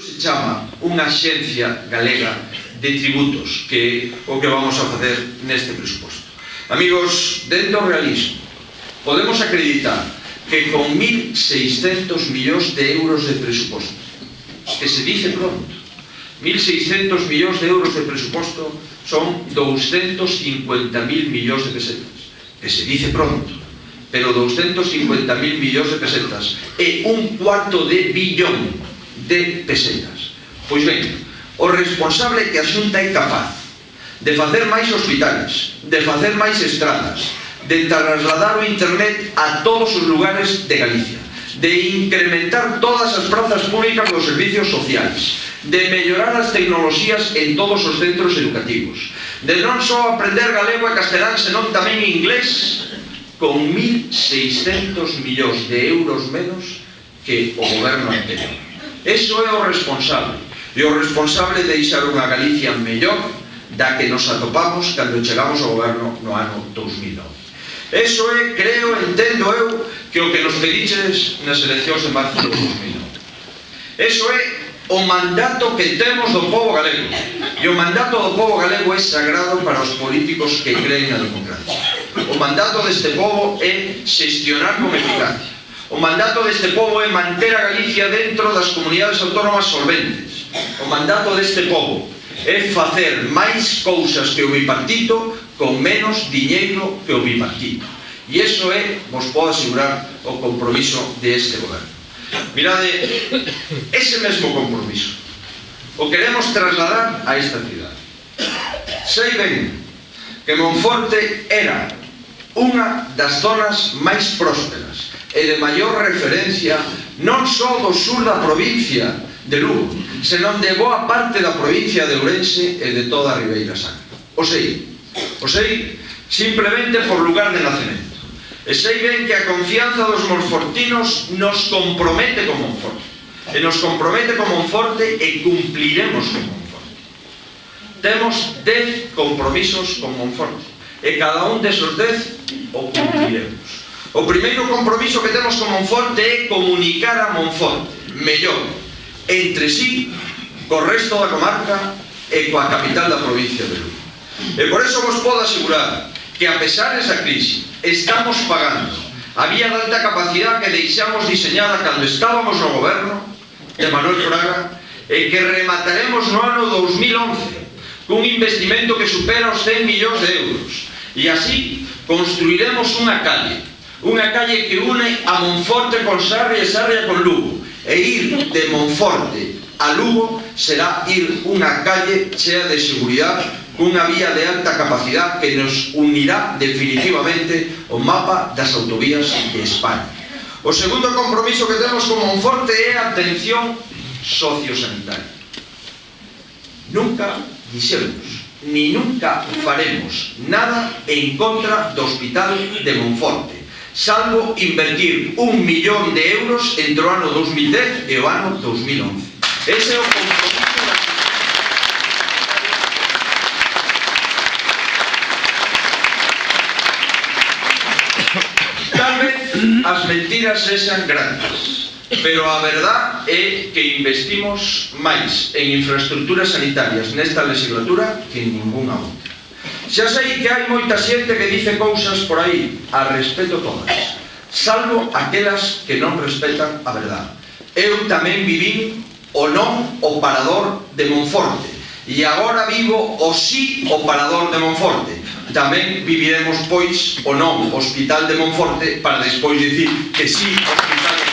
se chama unha Axencia Galega de Tributos, que é o que vamos a facer neste presuposto. Amigos, dentro do realismo, podemos acreditar que con 1.600 millóns de euros de presuposto, que se dice pronto, 1.600 millóns de euros de presuposto son 250.000 millóns de pesetas, que se dice pronto, pero 250.000 millóns de pesetas é un cuarto de billón de pesetas. Pois ben, o responsable é que a Xunta é capaz de facer máis hospitais, de facer máis estradas, de trasladar o internet a todos os lugares de Galicia, de incrementar todas as prazas públicas dos servicios sociais, de mellorar as tecnoloxías en todos os centros educativos, de non só aprender galego e castelán, senón tamén inglés, con 1.600 millóns de euros menos que o goberno anterior. Eso é o responsable. E o responsable de deixar unha Galicia mellor da que nos atopamos cando chegamos ao goberno no ano 2009. Eso é, creo, entendo eu, que o que nos pediches nas eleccións de marzo de 2009. Eso é o mandato que temos do povo galego. E o mandato do povo galego é sagrado para os políticos que creen na democracia. O mandato deste povo é xestionar con eficacia. O mandato deste povo é manter a Galicia dentro das comunidades autónomas solventes. O mandato deste povo é facer máis cousas que o bipartito con menos diñeiro que o bipartito. E iso é, vos podo asegurar, o compromiso deste goberno. Mirade, ese mesmo compromiso o queremos trasladar a esta cidade. Sei ben que Monforte era unha das zonas máis prósperas e de maior referencia non só do sur da provincia de Lugo, senón de boa parte da provincia de Ourense e de toda a Ribeira Sacra. O sei simplemente por lugar de nacemento. E sei ben que a confianza dos monfortinos nos compromete con Monforte. E nos compromete con Monforte e cumpliremos con Monforte. Temos 10 compromisos con Monforte e cada un desos 10 o cumpliremos. O primeiro compromiso que temos con Monforte é comunicar a Monforte mellor entre sí, co resto da comarca e coa capital da provincia de Lugo. E por eso vos podo asegurar que, a pesar desa crise, estamos pagando a vía de alta capacidade que deixamos diseñada cando estábamos no goberno de Manuel Fraga e que remataremos no ano 2011 cun investimento que supera os 100 millóns de euros. E así construiremos unha calle que une a Monforte con Sarria e Sarria con Lugo. E ir de Monforte a Lugo será ir unha calle chea de seguridade, cunha vía de alta capacidade que nos unirá definitivamente o mapa das autovías de España. O segundo compromiso que temos con Monforte é a atención sociosanitaria. Nunca dixemos, ni nunca faremos nada en contra do Hospital de Monforte, salvo invertir 1 millón de euros entre o ano 2010 e o ano 2011. Ese é o compromiso da... Tal vez as mentiras sexan grandes, pero a verdad é que investimos máis en infraestructuras sanitarias nesta legislatura que en ninguna outra. Xa sei que hai moita xente que dice cousas por aí, a respeto todas, salvo aquelas que non respetan a verdade. Eu tamén vivín o non o parador de Monforte e agora vivo o sí o parador de Monforte. Tamén viviremos, pois, o non hospital de Monforte para despois dicir que sí hospital de